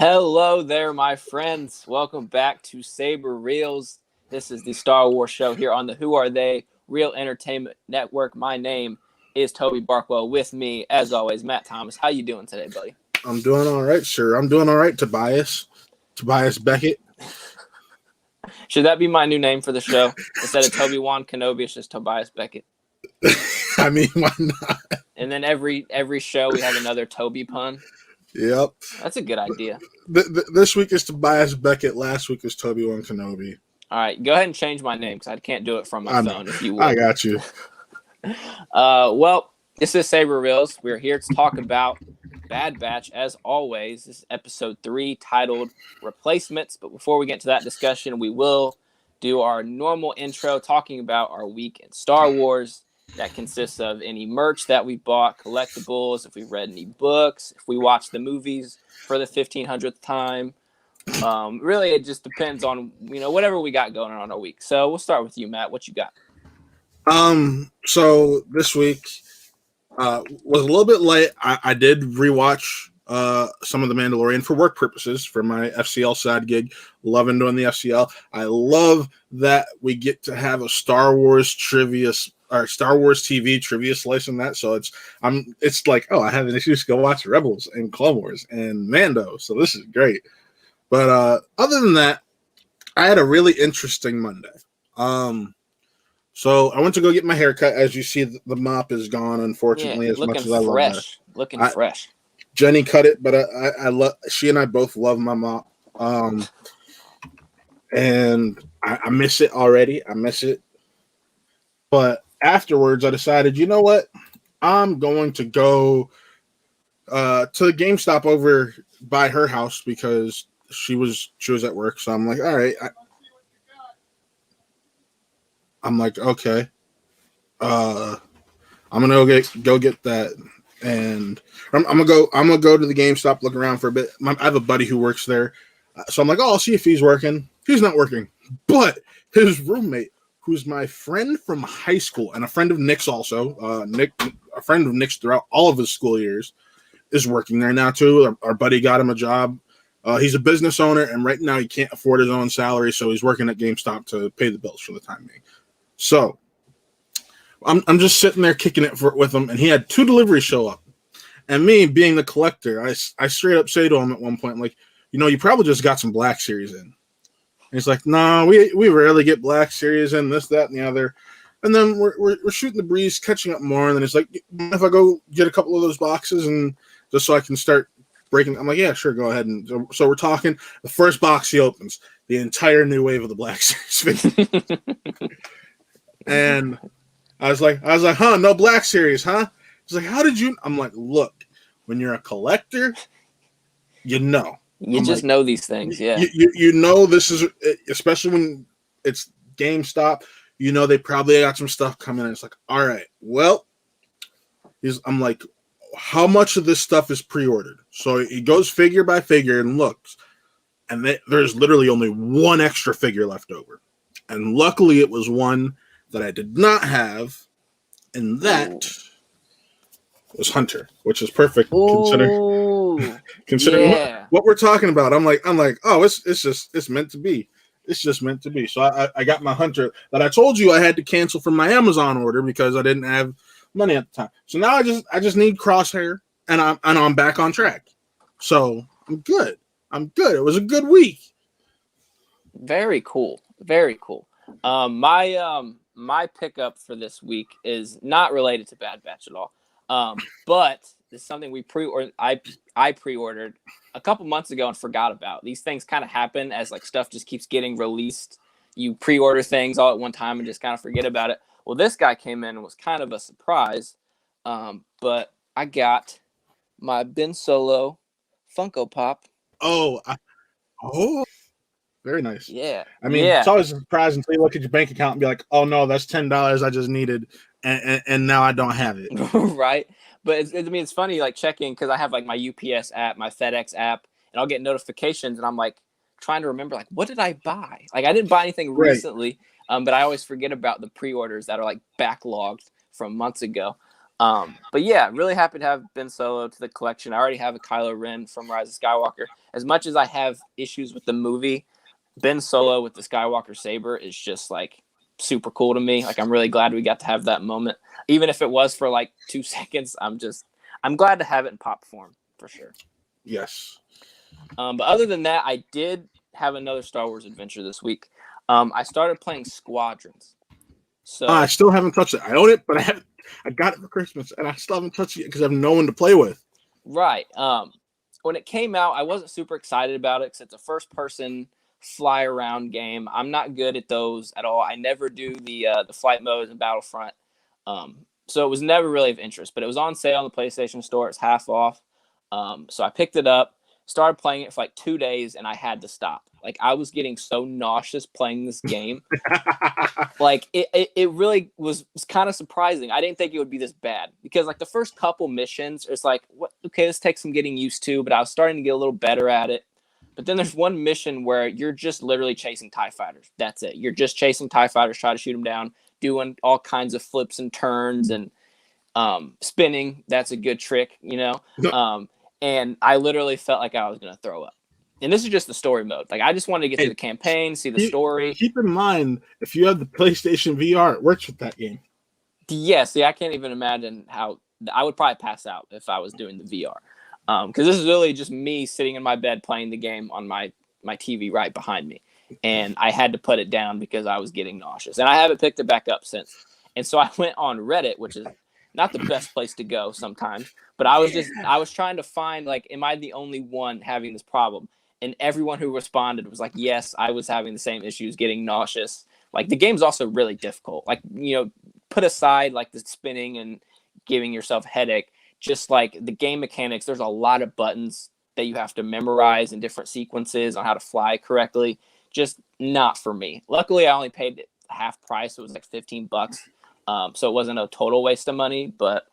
Hello there, my friends. Welcome back to Saber Reels. This is the Star Wars show here on the Who Are They Real Entertainment Network. My name is Toby Barkwell. With me, as always, Matt Thomas. How you doing today, buddy? I'm doing all right, sir. I'm doing all right, Tobias. Tobias Beckett. Should that be my new name for the show? Instead of Toby Wan Kenobi, it's just Tobias Beckett. I mean, why not? And then every show we have another Toby pun. Yep. That's a good idea. This week is Tobias Beckett. Last week was Toby Wan Kenobi. All right, go ahead and change my name because I can't do it from my phone if you would. I got you. Well, this is Saber Reels. We're here to talk about Bad Batch, as always. This is episode 3, titled Replacements. But before we get to that discussion, we will do our normal intro talking about our week in Star Wars. That consists of any merch that we bought, collectibles, if we've read any books, if we watched the movies for the 1500th time. Really, it just depends on, whatever we got going on our week. So we'll start with you, Matt. What you got? So this week was a little bit late. I did rewatch some of The Mandalorian for work purposes for my FCL side gig. Loving doing the FCL. I love that we get to have a Star Wars trivia or Star Wars TV trivia slice in that. So it's like, oh, I have an excuse to go watch Rebels and Clone Wars and Mando. So this is great. But other than that, I had a really interesting Monday. So I went to go get my hair cut. As you see, the mop is gone, unfortunately, as much as I love it. Looking fresh. Jenny cut it, but I love. She and I both love my mop. And I miss it already. I miss it. But afterwards, I decided, you know what? I'm going to go to the GameStop over by her house because she was at work. So I'm like, all right. I'm like, okay. I'm gonna go get that, and I'm gonna go to the GameStop, look around for a bit. I have a buddy who works there, so I'm like, oh, I'll see if he's working. He's not working, but his roommate, who's my friend from high school and a friend of Nick's also, a friend of Nick's throughout all of his school years, is working there now too. Our buddy got him a job. He's a business owner, and right now he can't afford his own salary, so he's working at GameStop to pay the bills for the time being. So I'm just sitting there kicking it with him, and he had 2 deliveries show up. And me, being the collector, I straight up say to him at one point, like, you probably just got some Black Series in. And he's like, no, we rarely get Black Series in, this, that, and the other. And then we're shooting the breeze, catching up more. And then he's like, if I go get a couple of those boxes and just so I can start breaking, I'm like, yeah, sure, go ahead. And so we're talking. The first box he opens, the entire new wave of the Black Series. And I was like, huh, no Black Series, huh? He's like, how did you? I'm like, look, when you're a collector, you know. You just know these things, yeah. You know this is, especially when it's GameStop, they probably got some stuff coming in. It's like, all right, well, I'm like, how much of this stuff is pre-ordered? So he goes figure by figure and looks, and there's literally only one extra figure left over. And luckily it was one that I did not have, and that was Hunter, which is perfect considering what we're talking about. I'm like, oh, it's meant to be. It's just meant to be. So I got my Hunter that I told you I had to cancel from my Amazon order because I didn't have money at the time. So now I just need Crosshair, and I'm back on track. So I'm good. It was a good week. Very cool. My pickup for this week is not related to Bad Batch at all. But it's something we pre-ordered. I pre-ordered a couple months ago and forgot about. These things kind of happen as like stuff just keeps getting released. You pre-order things all at one time and just kind of forget about it. Well, this guy came in and was kind of a surprise. But I got my Ben Solo Funko Pop. Oh. Very nice. Yeah. I mean, It's always a surprise until you look at your bank account and be like, oh, no, that's $10 I just needed, and now I don't have it. Right. But it's funny, like, checking, because I have, like, my UPS app, my FedEx app, and I'll get notifications, and I'm, like, trying to remember, like, what did I buy? Like, I didn't buy anything recently, but I always forget about the pre-orders that are, like, backlogged from months ago. But yeah, really happy to have Ben Solo to the collection. I already have a Kylo Ren from Rise of Skywalker. As much as I have issues with the movie, Ben Solo with the Skywalker Saber is just like super cool to me. Like, I'm really glad we got to have that moment. Even if it was for like 2 seconds, I'm glad to have it in pop form for sure. Yes. But other than that, I did have another Star Wars adventure this week. I started playing Squadrons. So I still haven't touched it. I own it, but I got it for Christmas, and I still haven't touched it because I have no one to play with. Right. When it came out, I wasn't super excited about it because it's a first-person fly around game. I'm not good at those at all. I never do the flight modes in Battlefront. So it was never really of interest. But it was on sale on the PlayStation Store. It's half off. So I picked it up, started playing it for like 2 days, and I had to stop. Like, I was getting so nauseous playing this game. Like, it really was kind of surprising. I didn't think it would be this bad because, like, the first couple missions, it's like, what? Okay, this takes some getting used to, but I was starting to get a little better at it. But then there's one mission where you're just literally chasing TIE fighters. That's it. You're just chasing TIE fighters, trying to shoot them down, doing all kinds of flips and turns and spinning. That's a good trick, you know? And I literally felt like I was going to throw up. And this is just the story mode. Like, I just wanted to get through the campaign, see the story. Keep in mind, if you have the PlayStation VR, it works with that game. Yeah, see, I can't even imagine how I would probably pass out if I was doing the VR. Because this is really just me sitting in my bed playing the game on my TV right behind me. And I had to put it down because I was getting nauseous. And I haven't picked it back up since. And so I went on Reddit, which is not the best place to go sometimes. But I was trying to find, like, am I the only one having this problem? And everyone who responded was like, yes, I was having the same issues, getting nauseous. Like, the game's also really difficult. Like, you know, put aside, like, the spinning and giving yourself a headache. Just, like, the game mechanics, there's a lot of buttons that you have to memorize in different sequences on how to fly correctly. Just not for me. Luckily, I only paid half price. It was like $15. So it wasn't a total waste of money. But,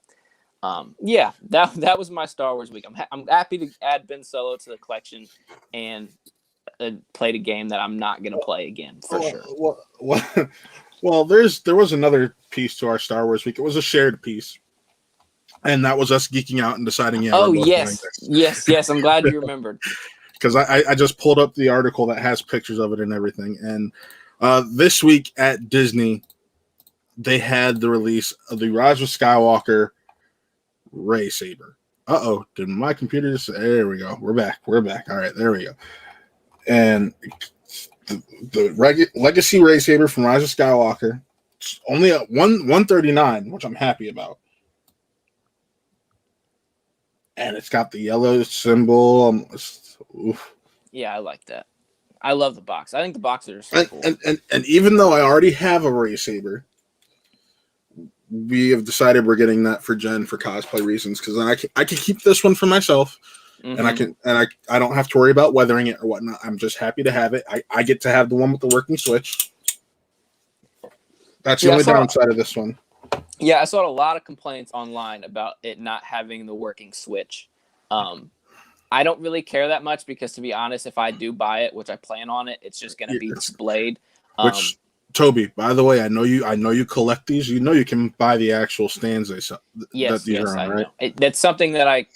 yeah, that was my Star Wars week. I'm happy to add Ben Solo to the collection and played a game that I'm not going to play again for sure. Well, there was another piece to our Star Wars week. It was a shared piece, and that was us geeking out and deciding. Yeah. Oh yes. I'm glad you remembered. Because I just pulled up the article that has pictures of it and everything, and this week at Disney, they had the release of the Rise of Skywalker Ray Saber. Did my computer just... There we go. We're back. All right, there we go. And the Legacy Ray Saber from Rise of Skywalker, it's only at $139, which I'm happy about. And it's got the yellow symbol. Yeah, I like that. I love the box. I think the boxes are so cool. And even though I already have a Ray Saber, we have decided we're getting that for Jen for cosplay reasons, because I can keep this one for myself, and I don't have to worry about weathering it or whatnot. I'm just happy to have it. I get to have the one with the working switch. That's the only downside of this one. Yeah, I saw a lot of complaints online about it not having the working switch. I don't really care that much because, to be honest, if I do buy it, which I plan on it, it's just going to be displayed. Toby, by the way, I know you collect these. You know you can buy the actual stands they sell. Yes, I know. That's something that I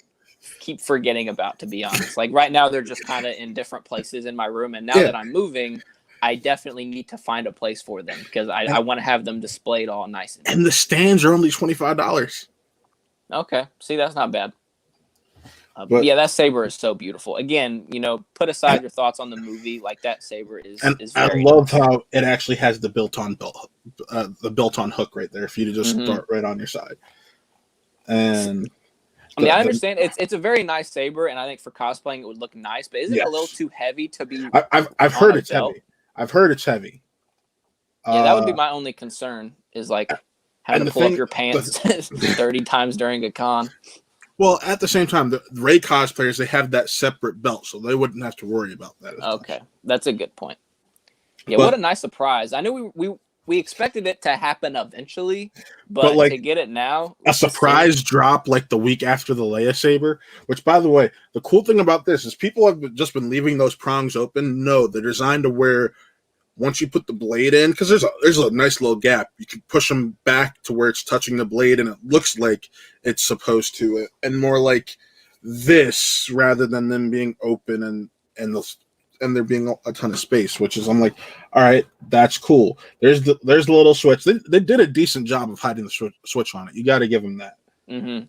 keep forgetting about, to be honest. Like, right now, they're just kind of in different places in my room, and now that I'm moving, I definitely need to find a place for them because I want to have them displayed all nice. And the stands are only $25. Okay, see, that's not bad. But yeah, that saber is so beautiful. Again, you know, put aside your thoughts on the movie. Like, that saber is very I love how it actually has the built-on hook right there for you to just start right on your side. And I mean, I understand it's a very nice saber, and I think for cosplaying it would look nice. But isn't it a little too heavy to be? I've heard it's heavy. I've heard it's heavy. Yeah, that would be my only concern. Is like having to pull up your pants 30 times during a con. Well, at the same time, the Ray cosplayers, they have that separate belt, so they wouldn't have to worry about that. Okay, that's a good point. Yeah, what a nice surprise. I knew we expected it to happen eventually, but like, to get it now... A surprise drop like the week after the Leia Saber, which, by the way, the cool thing about this is people have just been leaving those prongs open. No, they're designed to wear once you put the blade in, because there's a nice little gap, you can push them back to where it's touching the blade, and it looks like it's supposed to, and more like this rather than them being open and there being a ton of space. Which is, I'm like, all right, that's cool. There's the little switch. They did a decent job of hiding the switch on it. You got to give them that. Mm-hmm.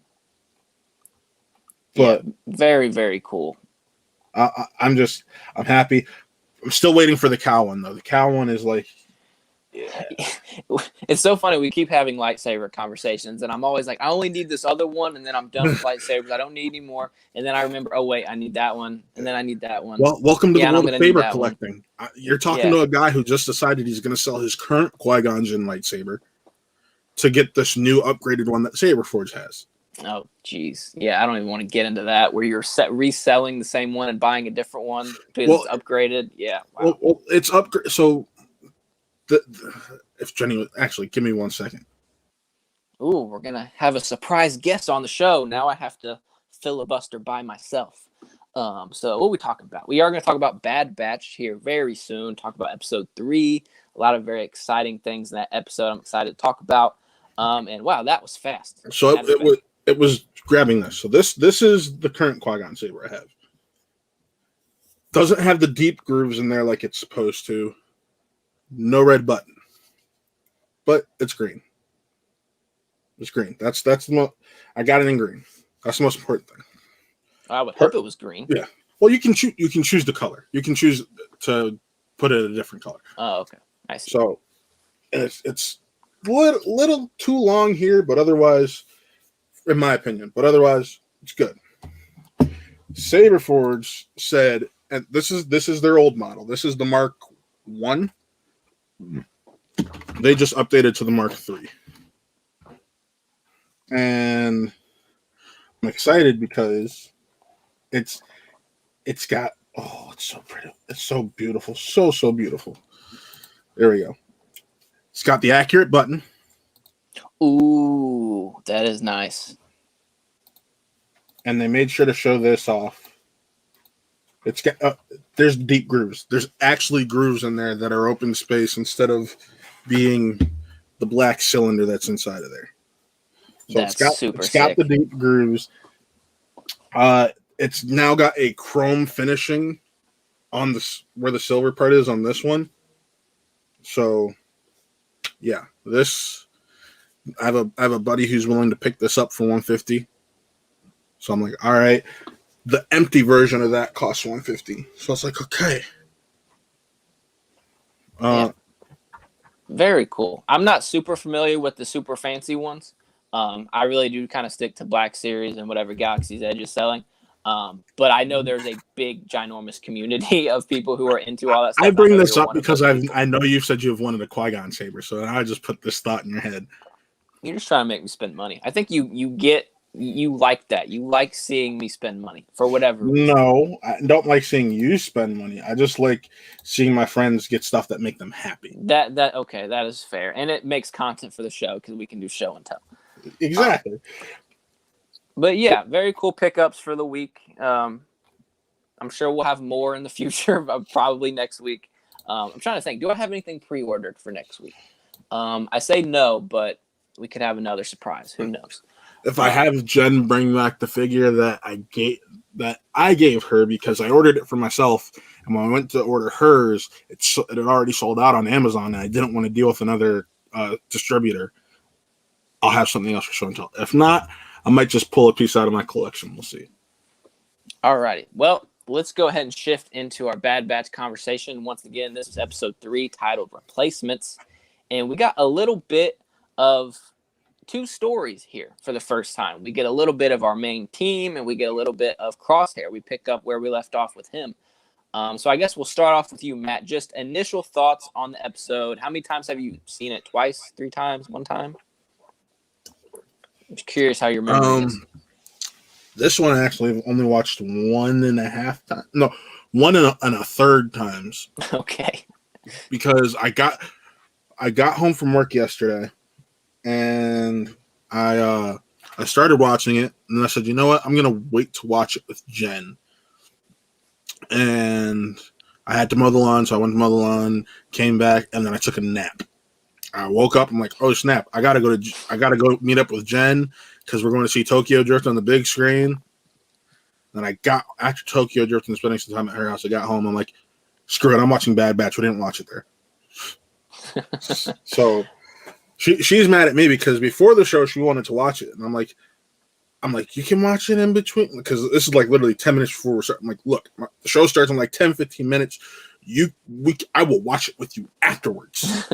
But yeah, very, very cool. I'm happy. I'm still waiting for the cow one, though. The cow one is like, yeah. It's so funny. We keep having lightsaber conversations, and I'm always like, I only need this other one, and then I'm done with lightsabers. I don't need any more. And then I remember, oh, wait, I need that one, and then I need that one. Well, welcome to the world of saber collecting. You're talking to a guy who just decided he's going to sell his current Qui-Gon Jinn lightsaber to get this new upgraded one that Saberforge has. Oh, geez. Yeah, I don't even want to get into that, where you're reselling the same one and buying a different one because it's upgraded. Yeah. Wow. Well, it's upgraded. So, if Jenny, actually, give me 1 second. Ooh, we're going to have a surprise guest on the show. Now I have to filibuster by myself. So what are we talking about? We are going to talk about Bad Batch here very soon. Talk about episode 3. A lot of very exciting things in that episode I'm excited to talk about. And wow, that was fast. So it was grabbing this. So this is the current Quaggan Saber I have. Doesn't have the deep grooves in there like it's supposed to. No red button. But it's green. It's green. That's the most. I got it in green. That's the most important thing. I would hope it was green. Yeah. Well, you can choose the color. You can choose to put it a different color. Oh, okay. I see. So it's little too long here, but otherwise, in my opinion, it's good. Saberforge said, and this is their old model. This is the Mark 1. They just updated to the Mark 3. And I'm excited because it's got, oh, it's so pretty. It's so beautiful. So beautiful. There we go. It's got the accurate button. Ooh, that is nice. And they made sure to show this off. It's got there's deep grooves. There's actually grooves in there that are open space instead of being the black cylinder that's inside of there. So that's super sick. It's got the deep grooves. It's now got a chrome finishing on this where the silver part is on this one. So yeah, this I have a buddy who's willing to pick this up for $150. So I'm like, all right. The empty version of that costs $150. So I was like, okay. Yeah. Very cool. I'm not super familiar with the super fancy ones. I really do kind of stick to Black Series and whatever Galaxy's Edge is selling. But I know there's a big, ginormous community of people who are into all that stuff. I bring this up because I know you've said you've wanted a Quaggan Saber, so I just put this thought in your head. You're just trying to make me spend money. I think you like that. You like seeing me spend money for whatever reason. No, I don't like seeing you spend money. I just like seeing my friends get stuff that make them happy. Okay, that is fair. And it makes content for the show because we can do show and tell. Exactly. But yeah, very cool pickups for the week. I'm sure we'll have more in the future, probably next week. I'm trying to think. Do I have anything pre-ordered for next week? I say no, but we could have another surprise. Who knows? If I have Jen bring back the figure that I gave her because I ordered it for myself, and when I went to order hers, it had already sold out on Amazon, and I didn't want to deal with another distributor. I'll have something else for show and tell. If not, I might just pull a piece out of my collection. We'll see. All righty. Well, let's go ahead and shift into our Bad Batch conversation. Once again, this is episode 3 titled Replacements. And we got a little bit of 2 stories here for the first time. We get a little bit of our main team and we get a little bit of Crosshair. We pick up where we left off with him. So I guess we'll start off with you, Matt. Just initial thoughts on the episode. How many times have you seen it? Twice? 3 times? 1 time? I'm just curious how you're remembering this one I actually only watched 1.5 times. No, 1 and a third times. Okay. Because I got home from work yesterday and I started watching it and I said, you know what? I'm gonna wait to watch it with Jen. And I had to mow the lawn, so I went to mow the lawn, came back, and then I took a nap. I woke up. I'm like, oh snap! I gotta go meet up with Jen because we're going to see Tokyo Drift on the big screen. Then I got after Tokyo Drift and spending some time at her house. I got home. I'm like, screw it. I'm watching Bad Batch. We didn't watch it there. So she's mad at me because before the show she wanted to watch it, and I'm like, you can watch it in between because this is like literally 10 minutes before we're starting. I'm like, look, the show starts in like 10-15 minutes. I will watch it with you afterwards.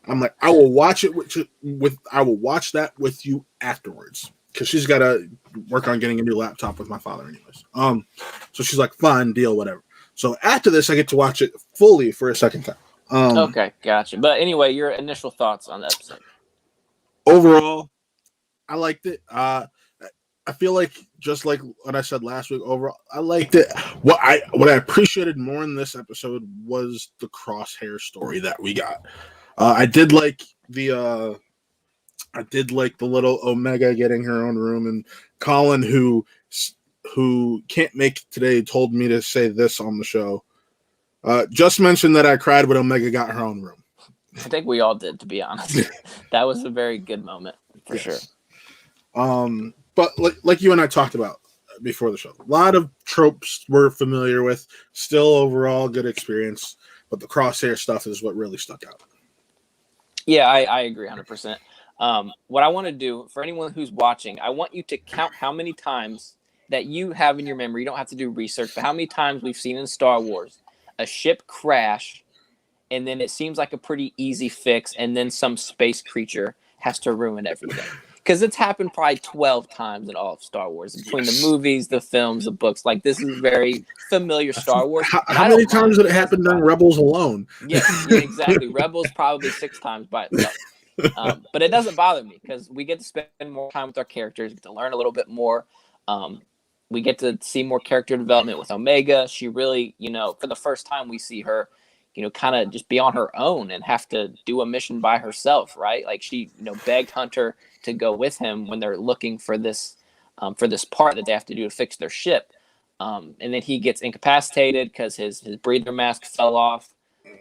I'm like, I will watch it I will watch that with you afterwards because she's got to work on getting a new laptop with my father, anyways. So she's like, fine, deal, whatever. So after this, I get to watch it fully for a second time. Okay, gotcha. But anyway, your initial thoughts on the episode? Overall, I liked it. I feel like just like what I said last week. Overall, I liked it. What I appreciated more in this episode was the Crosshair story that we got. I did like the little Omega getting her own room, and Colin, who can't make it today, told me to say this on the show. Just mentioned that I cried when Omega got her own room. I think we all did, to be honest. That was a very good moment for sure. But like you and I talked about before the show, a lot of tropes we're familiar with. Still, overall, good experience. But the Crosshair stuff is what really stuck out. Yeah, I agree 100%. What I want to do for anyone who's watching, I want you to count how many times that you have in your memory. You don't have to do research, but how many times we've seen in Star Wars a ship crash, and then it seems like a pretty easy fix, and then some space creature has to ruin everything. Because it's happened probably 12 times in all of Star Wars, between the movies, the films, the books. Like, this is very familiar Star Wars. How many times did it happen during Rebels alone? Yeah, exactly. Rebels probably 6 times by itself. But it doesn't bother me because we get to spend more time with our characters, we get to learn a little bit more. We get to see more character development with Omega. She really, for the first time we see her, kind of just be on her own and have to do a mission by herself, right? Like she, begged Hunter to go with him when they're looking for this part that they have to do to fix their ship. And then he gets incapacitated because his breather mask fell off.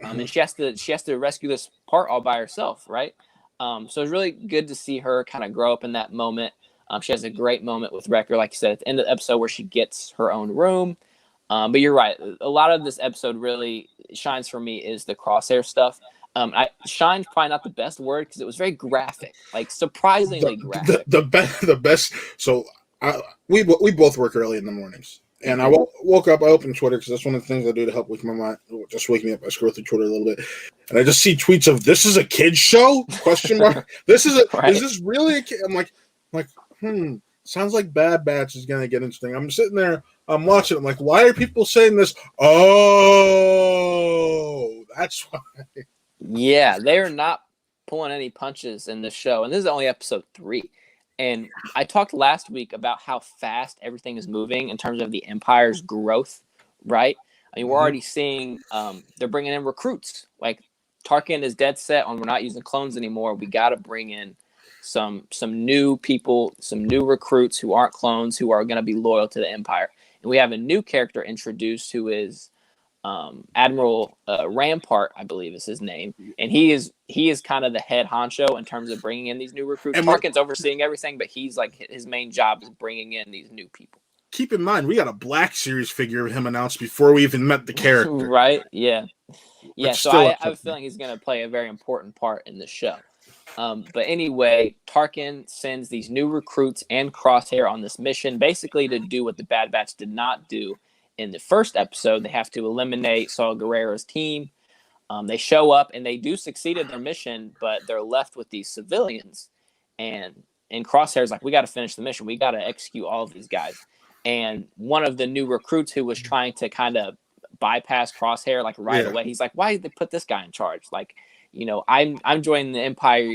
And she has to rescue this part all by herself, right? So it's really good to see her kind of grow up in that moment. She has a great moment with Wrecker, like you said, at the end of the episode where she gets her own room. But you're right. A lot of this episode really shines for me is the Crosshair stuff. Shine's probably not the best word because it was very graphic, like surprisingly graphic. The best. So we both work early in the mornings, and I woke up. I opened Twitter because that's one of the things I do to help wake my mind. Just wake me up. I scroll through Twitter a little bit, and I just see tweets of "This is a kid's show?" Question mark. This is Right. Is this really a kid? I'm like, sounds like Bad Batch is gonna get interesting. I'm sitting there. I'm watching. I'm like, why are people saying this? Oh, that's why. Yeah, they're not pulling any punches in this show. And this is only episode 3. And I talked last week about how fast everything is moving in terms of the Empire's growth, right? I mean, we're already seeing they're bringing in recruits. Like Tarkin is dead set on we're not using clones anymore. We got to bring in some new people, some new recruits who aren't clones, who are going to be loyal to the Empire. And we have a new character introduced who is Admiral Rampart, I believe is his name, and he is kind of the head honcho in terms of bringing in these new recruits. And Tarkin's overseeing everything, but he's like his main job is bringing in these new people. Keep in mind, we got a Black Series figure of him announced before we even met the character. Right? Yeah. So I have a feeling he's going to play a very important part in the show. But anyway, Tarkin sends these new recruits and Crosshair on this mission, basically to do what the Bad Batch did not do in the first episode. They have to eliminate Saul Guerrero's team. They show up and they do succeed in their mission, but they're left with these civilians. And Crosshair's like, we got to finish the mission. We got to execute all of these guys. And one of the new recruits who was trying to kind of bypass Crosshair like right away, he's like, why did they put this guy in charge? Like, I'm joining the Empire,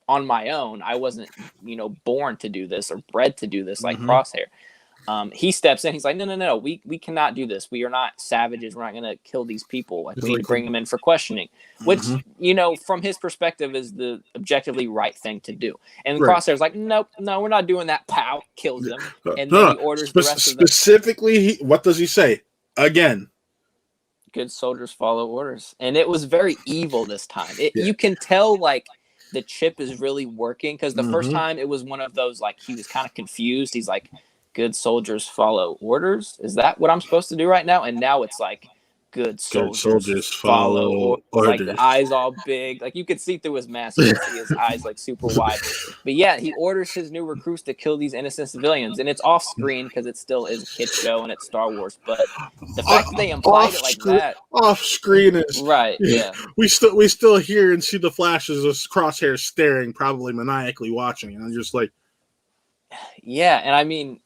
on my own. I wasn't, born to do this or bred to do this like Crosshair. He steps in. He's like, no. We cannot do this. We are not savages. We're not going to kill these people. Like, we need to bring them in for questioning, which, from his perspective is the objectively right thing to do. And Crosshair's like, nope, no, we're not doing that. Pow, kills him. And then he orders the rest of them. Specifically, what does he say? Again, Good soldiers follow orders. And it was very evil this time. Yeah. You can tell, like, the chip is really working, because the first Mm-hmm. time it was one of those, like, he was kind of confused. He's like, good soldiers follow orders? Is that what I'm supposed to do right now? And now it's like, good soldiers follow orders. Like, the eyes all big. Like, you could see through his mask. You could see his eyes, like, super wide. But yeah, he orders his new recruits to kill these innocent civilians. And it's off screen because it still is a kid show and it's Star Wars. But the fact that they implied it like that. Off screen is right. Yeah. We still hear and see the flashes of Crosshair staring, probably maniacally watching. And I'm just like, yeah. And I mean,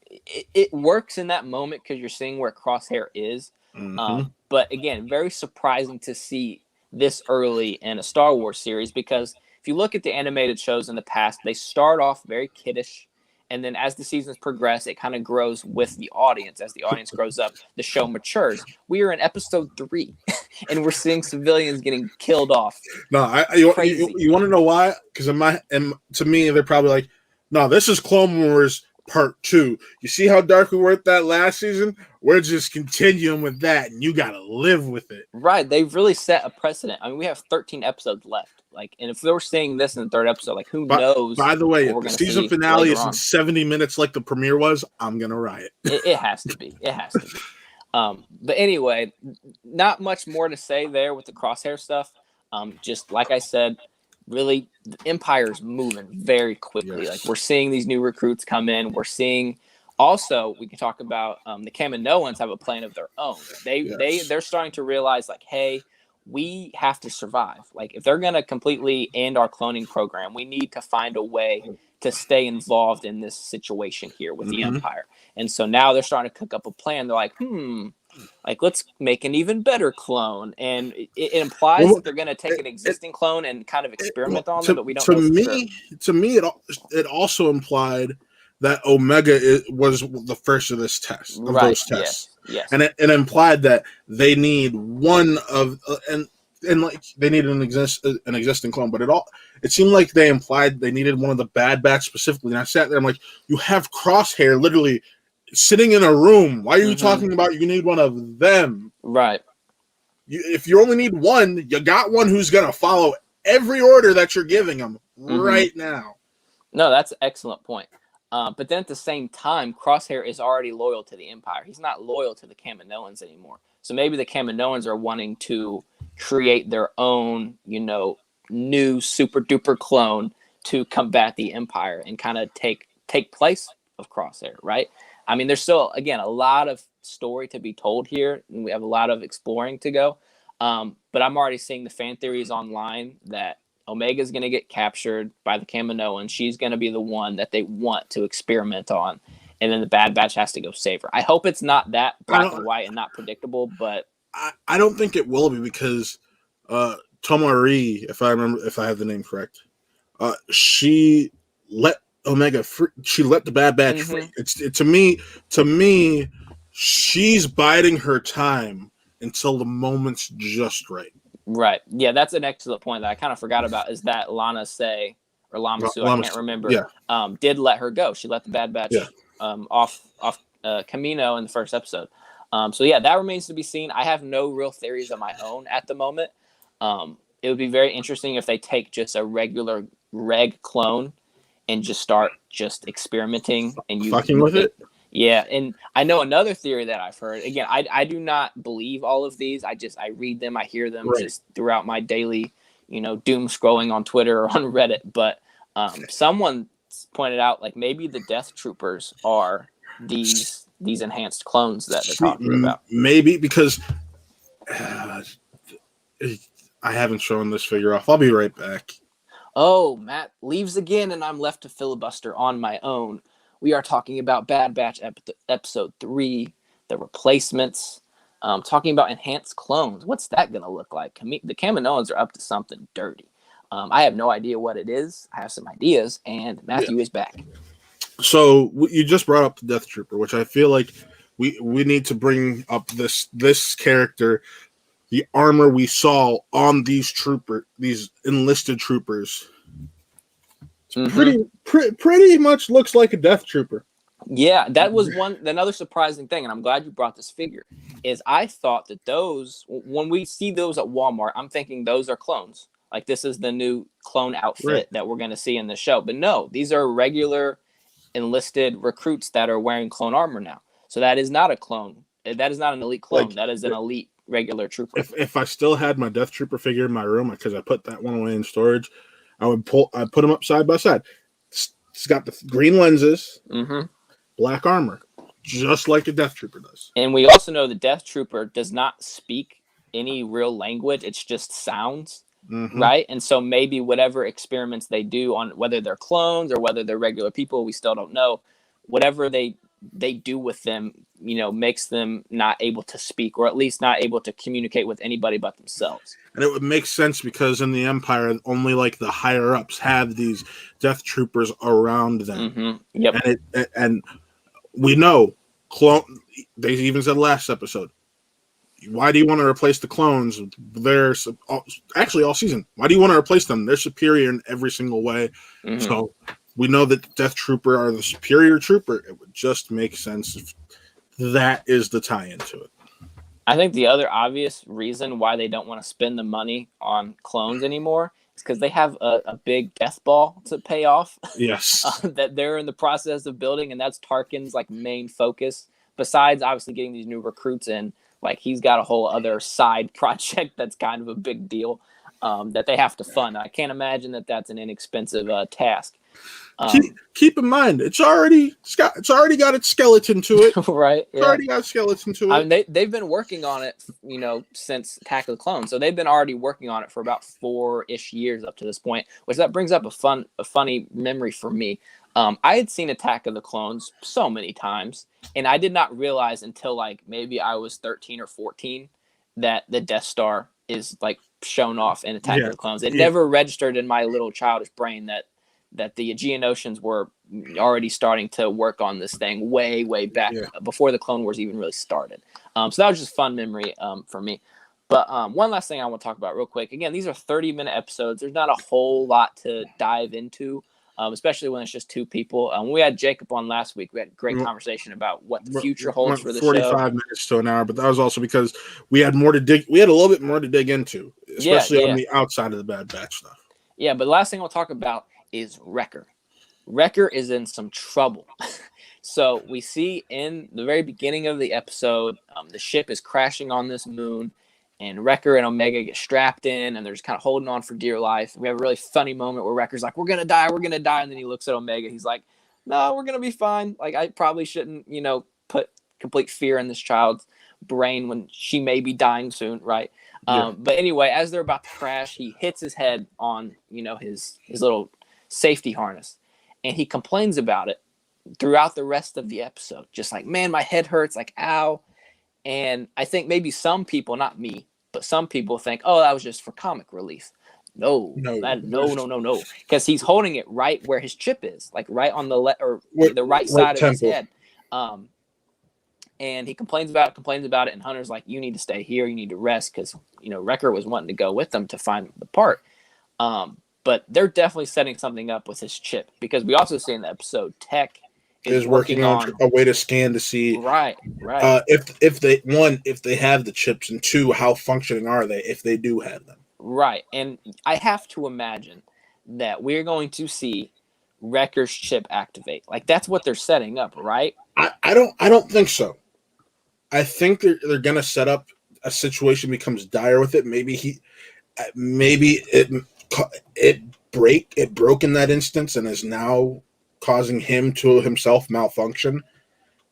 it works in that moment because you're seeing where Crosshair is. mm-hmm. But again, very surprising to see this early in a Star Wars series, because if you look at the animated shows in the past, they start off very kiddish. And then as the seasons progress, it kind of grows with the audience. As the audience grows up, the show matures. We are in episode 3, and we're seeing civilians getting killed off. No, you want to know why? Because to me, they're probably like, no, this is Clone Wars Part 2. You see how dark we were at that last season? We're just continuing with that, and you got to live with it. Right. They've really set a precedent. I mean, we have 13 episodes left. Like, and if they were seeing this in the 3rd episode, like, who knows? By the way, if the season finale is in 70 minutes like the premiere was, I'm going to riot. It has to be. It has to be. But anyway, not much more to say there with the Crosshair stuff. Just like I said, really, the Empire's moving very quickly. Yes. Like, we're seeing these new recruits come in. We're seeing also, we can talk about the Kaminoans have a plan of their own. They're starting to realize, like, hey, we have to survive. Like, if they're going to completely end our cloning program, we need to find a way to stay involved in this situation here with the Empire. And so now they're starting to cook up a plan. They're like, like, let's make an even better clone. And it implies that they're going to take an existing clone and kind of experiment on them, but we don't know for sure. To me, it also implied that Omega was the first of those tests. Yes. And it implied that they need one of and like they needed an existing clone, but it seemed like they implied they needed one of the Bad Batch specifically. And I sat there, I'm like, you have Crosshair literally sitting in a room. Why are you talking about you need one of them? Right. If you only need one, you got one who's gonna follow every order that you're giving them right now. No, that's an excellent point. But then at the same time, Crosshair is already loyal to the Empire. He's not loyal to the Kaminoans anymore. So maybe the Kaminoans are wanting to create their own, new super duper clone to combat the Empire and kind of take place of Crosshair, right? I mean, there's still, again, a lot of story to be told here, and we have a lot of exploring to go. But I'm already seeing the fan theories online that Omega's going to get captured by the Kaminoan. She's going to be the one that they want to experiment on. And then the Bad Batch has to go save her. I hope it's not that black and white and not predictable, but I don't think it will be, because Tomari, if I have the name correct, she let Omega free. She let the Bad Batch free. It's to me, she's biding her time until the moment's just right. Right. Yeah, that's an excellent point that I kind of forgot about, is that Lana Say, or Lamasu, I can't remember, did let her go. She let the Bad Batch off Camino in the first episode. So yeah, that remains to be seen. I have no real theories of my own at the moment. It would be very interesting if they take just a regular reg clone and just start experimenting and fucking with it. Yeah, and I know another theory that I've heard. Again, I do not believe all of these. I read them, I hear them just throughout my daily, doom scrolling on Twitter or on Reddit. But someone pointed out, like, maybe the Death Troopers are these enhanced clones that they're talking about. Maybe, because I haven't shown this figure off. I'll be right back. Oh, Matt leaves again, and I'm left to filibuster on my own. We are talking about Bad Batch episode 3, the replacements, talking about enhanced clones. What's that going to look like? The Kaminoans are up to something dirty. I have no idea what it is. I have some ideas, and Matthew is back. So you just brought up the Death Trooper, which I feel like we need to bring up this character, the armor we saw on these enlisted troopers. Pretty much looks like a Death Trooper. Yeah, that was another surprising thing, and I'm glad you brought this figure. Is I thought that those, when we see those at Walmart, I'm thinking those are clones. Like this is the new clone outfit that we're going to see in the show. But no, these are regular enlisted recruits that are wearing clone armor now. So that is not a clone. That is not an elite clone. Like, that is an elite regular trooper. If I still had my Death Trooper figure in my room, because I put that one away in storage, I'd put them up side by side. It's got the green lenses, black armor, just like the Death Trooper does. And we also know the Death Trooper does not speak any real language. It's just sounds, right? And so maybe whatever experiments they do on whether they're clones or whether they're regular people, we still don't know. Whatever they do with them, makes them not able to speak, or at least not able to communicate with anybody but themselves. And it would make sense because in the Empire, only like the higher ups have these Death Troopers around them. Yep. And we know they even said last episode, why do you want to replace the clones? They're actually all season. Why do you want to replace them? They're superior in every single way. So we know that Death Trooper are the superior trooper. It would just make sense if that is the tie-in to it. I think the other obvious reason why they don't want to spend the money on clones anymore is because they have a big death ball to pay off. Yes. That they're in the process of building, and that's Tarkin's main focus. Besides obviously getting these new recruits in, he's got a whole other side project that's kind of a big deal that they have to fund. I can't imagine that that's an inexpensive task. Keep in mind, it's already got its skeleton to it. Right. It's already got a skeleton to it. I mean, they've been working on it, since Attack of the Clones. So they've been already working on it for about 4-ish years up to this point, which that brings up a funny memory for me. I had seen Attack of the Clones so many times, and I did not realize until maybe I was 13 or 14 that the Death Star is shown off in Attack of the Clones. It never registered in my little childish brain that the Geonosians were already starting to work on this thing way back before the Clone Wars even really started. So that was just fun memory for me. But one last thing I want to talk about real quick. Again, these are 30-minute episodes. There's not a whole lot to dive into, especially when it's just two people. When we had Jacob on last week, we had a great conversation about what the future holds for the 45 show. 45 minutes to an hour, but that was also because we had more to dig. We had a little bit more to dig into, especially on the outside of the Bad Batch stuff. Yeah, but the last thing I'll talk about is Wrecker. Wrecker is in some trouble. So we see in the very beginning of the episode, the ship is crashing on this moon, and Wrecker and Omega get strapped in, and they're just kind of holding on for dear life. We have a really funny moment where Wrecker's like, we're going to die, and then he looks at Omega. He's like, no, we're going to be fine. I probably shouldn't, put complete fear in this child's brain when she may be dying soon, right? But anyway, as they're about to crash, he hits his head on, his little safety harness, and he complains about it throughout the rest of the episode, just man, my head hurts, ow. And I think maybe some people, not me, but some people think, oh, that was just for comic relief. No, because he's holding it right where his chip is, right on the right side of his head. And he complains about it, and Hunter's like, you need to stay here, you need to rest, because Wrecker was wanting to go with them to find the part. But they're definitely setting something up with his chip, because we also see in the episode Tech is working on a way to scan to see if they have the chips, and two, how functioning are they if they do have them. Right. And I have to imagine that we're going to see Wrecker's chip activate. That's what they're setting up, right? I don't think so. I think they're gonna set up a situation becomes dire with it. Maybe it broke in that instance and is now causing him to himself malfunction.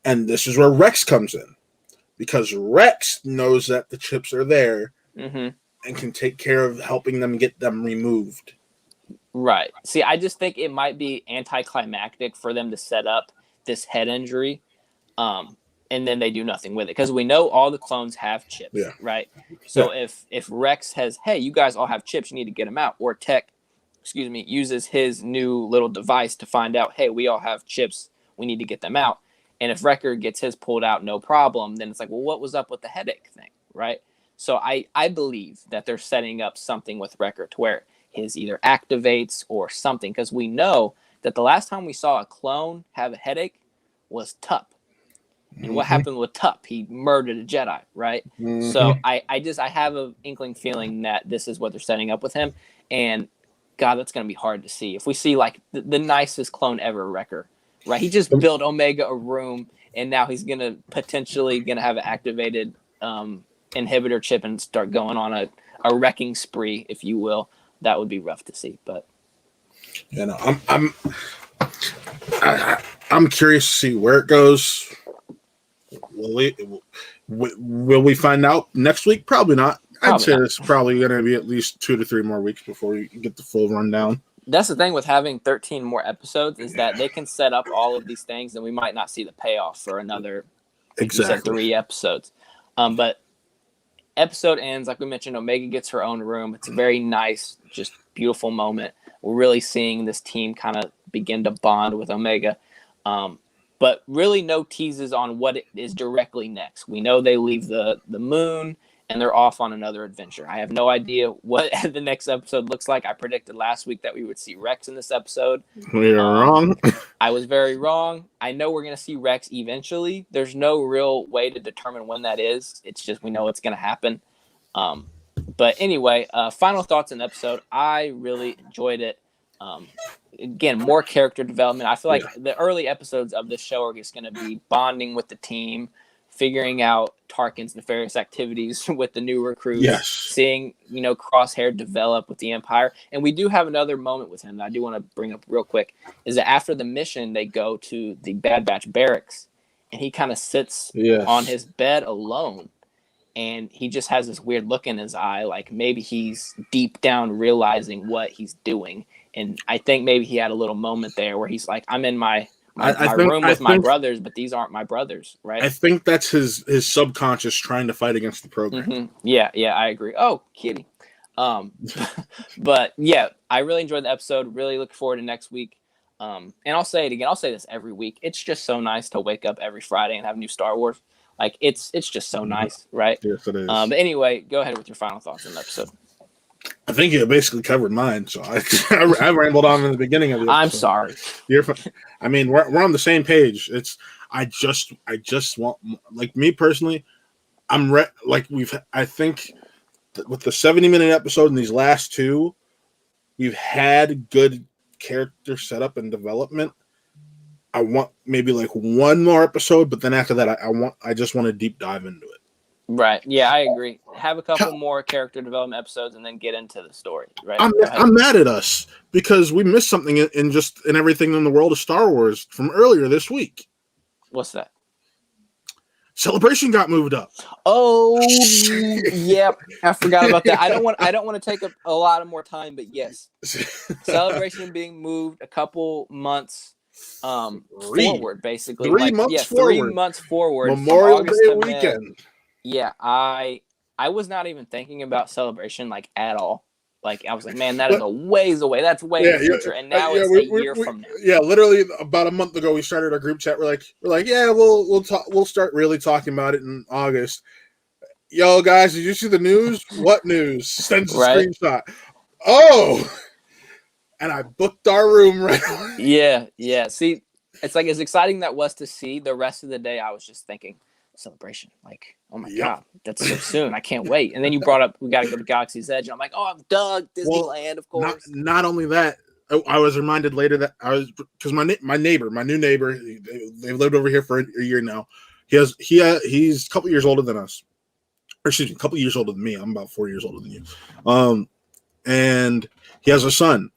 And this is where Rex comes in, because Rex knows that the chips are there and can take care of helping them get them removed. Right. See, I just think it might be anticlimactic for them to set up this head injury, and then they do nothing with it, because we know all the clones have chips, right? So if Rex has, hey, you guys all have chips, you need to get them out, or Tech, uses his new little device to find out, hey, we all have chips, we need to get them out. And if Wrecker gets his pulled out, no problem, then it's well, what was up with the headache thing, right? So I believe that they're setting up something with Wrecker to where his either activates or something, because we know that the last time we saw a clone have a headache was Tup. And what happened with Tup? He murdered a Jedi, right? Mm-hmm. So I have an inkling feeling that this is what they're setting up with him. And God, that's going to be hard to see. If we see like the nicest clone ever, Wrecker, right? He just built Omega a room, and now he's potentially gonna have an activated inhibitor chip and start going on a wrecking spree, if you will. That would be rough to see, but I'm curious to see where it goes. Will we find out next week? Probably not. I'd say it's probably going to be at least 2 to 3 more weeks before we get the full rundown. That's the thing with having 13 more episodes, is that they can set up all of these things, and we might not see the payoff for another, like you said, 3 episodes. But episode ends, like we mentioned, Omega gets her own room. It's a very nice, just beautiful moment. We're really seeing this team kind of begin to bond with Omega. But really no teases on what it is directly next. We know they leave the moon and they're off on another adventure. I have no idea what the next episode looks like. I predicted last week that we would see Rex in this episode. We are wrong. I was very wrong. I know we're going to see Rex eventually. There's no real way to determine when that is. It's just we know it's going to happen. But anyway, final thoughts on the episode. I really enjoyed it. Again, more character development. I feel like the early episodes of this show are just going to be bonding with the team, figuring out Tarkin's nefarious activities with the new recruits, seeing, Crosshair develop with the Empire. And we do have another moment with him that I do want to bring up real quick, is that after the mission, they go to the Bad Batch barracks, and he kind of sits on his bed alone. And he just has this weird look in his eye, like maybe he's deep down realizing what he's doing. And I think maybe he had a little moment there where he's like, I'm in my room with my brothers, but these aren't my brothers, right? I think that's his subconscious trying to fight against the program. Mm-hmm. Yeah, I agree. Oh, kitty. But yeah, I really enjoyed the episode. Really look forward to next week. And I'll say it again. I'll say this every week. It's just so nice to wake up every Friday and have new Star Wars. Like it's just so nice, right? Yes, it is. But anyway, go ahead with your final thoughts on the episode. I think you basically covered mine, so I rambled on in the beginning of the episode. I'm sorry. I mean, we're on the same page. I just want, like, me personally, I think with the 70-minute episode and these last 2, we've had good character setup and development. I want maybe like one more episode, but then after that, I just want to deep dive into it. Right. Yeah, I agree. Have a couple more character development episodes and then get into the story. Right. I'm mad at us because we missed something in everything in the world of Star Wars from earlier this week. What's that? Celebration got moved up. Oh, yep. I forgot about that. I don't want to take up a lot of more time, but yes, Celebration being moved a couple months forward, basically. 3 months forward. 3 months forward. Memorial Day weekend. Yeah, I was not even thinking about Celebration like at all. Like I was like, man, that is a ways away. That's way in the future, and now it's a year from now. Yeah, literally about a month ago, we started our group chat. We're like, yeah, we'll start really talking about it in August. Yo, guys, did you see the news? What news? Sends a screenshot. Oh, and I booked our room right away. Yeah. See, it's like as exciting that was to see. The rest of the day, I was just thinking. Celebration, like, oh my god, that's so soon. I can't wait. And then you brought up we got to go to Galaxy's Edge, and I'm like, oh, I'm Doug, Disneyland, of course. Not only that, I was reminded later that because my new neighbor, they've lived over here for a year now. He's a couple years older than us, or excuse me, a couple years older than me. I'm about 4 years older than you. And he has a son.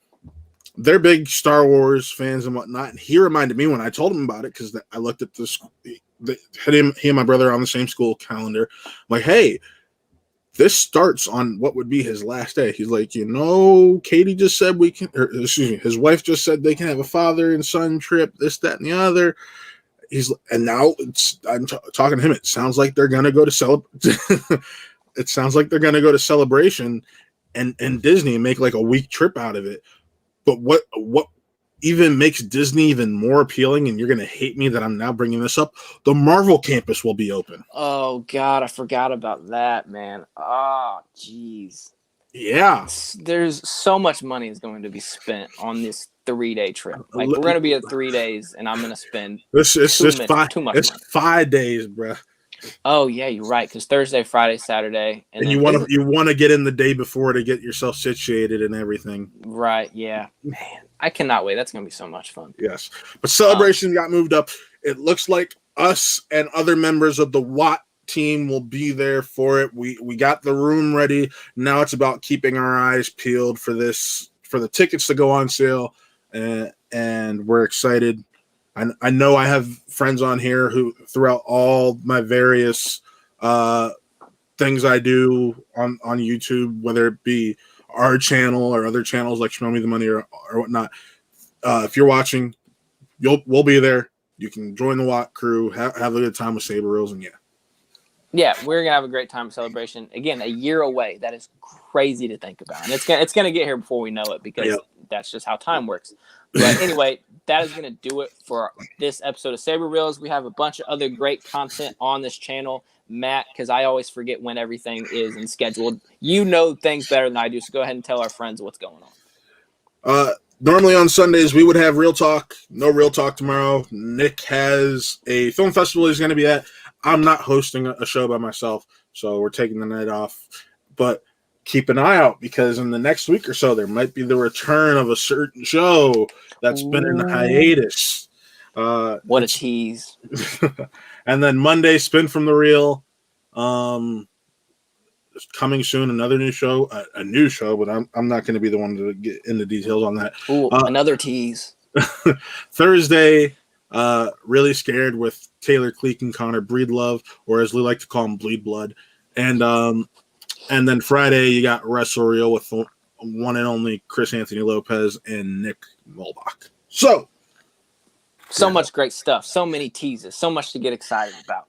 They're big Star Wars fans and whatnot. And he reminded me when I told him about it because I looked at this. He and my brother are on the same school calendar. I'm like, hey, this starts on what would be his last day. He's like, Katie just said we can, or excuse me, his wife just said they can have a father and son trip, this, that, and the other. And now I'm talking to him. It sounds like they're gonna go to It sounds like they're gonna go to Celebration and Disney and make like a week trip out of it. But what even makes Disney even more appealing, and you're going to hate me that I'm now bringing this up, the Marvel campus will be open. Oh, God, I forgot about that, man. Oh, jeez. Yeah. There's so much money is going to be spent on this 3-day trip. Like, we're going to be at 3 days, and I'm going to spend too much it's money. 5 days, bro. Oh, yeah, you're right, because Thursday, Friday, Saturday. And you want to get in the day before to get yourself situated and everything. Right, yeah. Man, I cannot wait. That's going to be so much fun. Yes. But Celebration got moved up. It looks like us and other members of the Watt team will be there for it. We got the room ready. Now it's about keeping our eyes peeled for the tickets to go on sale, and we're excited. I know I have friends on here who, throughout all my various things I do on YouTube, whether it be our channel or other channels like Show Me the Money or whatnot, if you're watching, we'll be there. You can join the Watt crew, have a good time with Saber Reels, and yeah, we're gonna have a great time Celebration. Again, a year away. That is crazy to think about, and it's gonna get here before we know it, because that's just how time works. But anyway, that is gonna do it for this episode of Saber Reels. We have a bunch of other great content on this channel, Matt, because I always forget when everything is and scheduled. You know things better than I do, so go ahead and tell our friends what's going on. Normally on Sundays we would have Real Talk. No Real Talk tomorrow. Nick has a film festival he's going to be at. I'm not hosting a show by myself, so we're taking the night off. But keep an eye out, because in the next week or so there might be the return of a certain show that's been in hiatus. What a tease. And then Monday, Spin from the Reel. Coming soon, another new show, a new show, but I'm not going to be the one to get into details on that. Ooh, another tease. Thursday, Really Scared with Taylor Cleek and Connor Breedlove, or as we like to call him, Bleed Blood. And then Friday, you got Wrestle Reel with the one and only Chris Anthony Lopez and Nick Mulbach. So much great stuff. So many teases. So much to get excited about.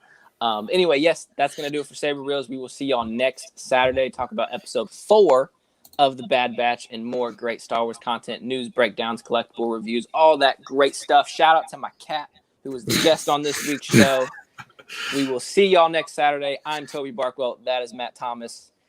Anyway, yes, that's going to do it for Saber Reels. We will see y'all next Saturday. Talk about episode 4 of the Bad Batch and more great Star Wars content, news, breakdowns, collectible reviews, all that great stuff. Shout out to my cat, who was the guest on this week's show. We will see y'all next Saturday. I'm Toby Barkwell. That is Matt Thomas.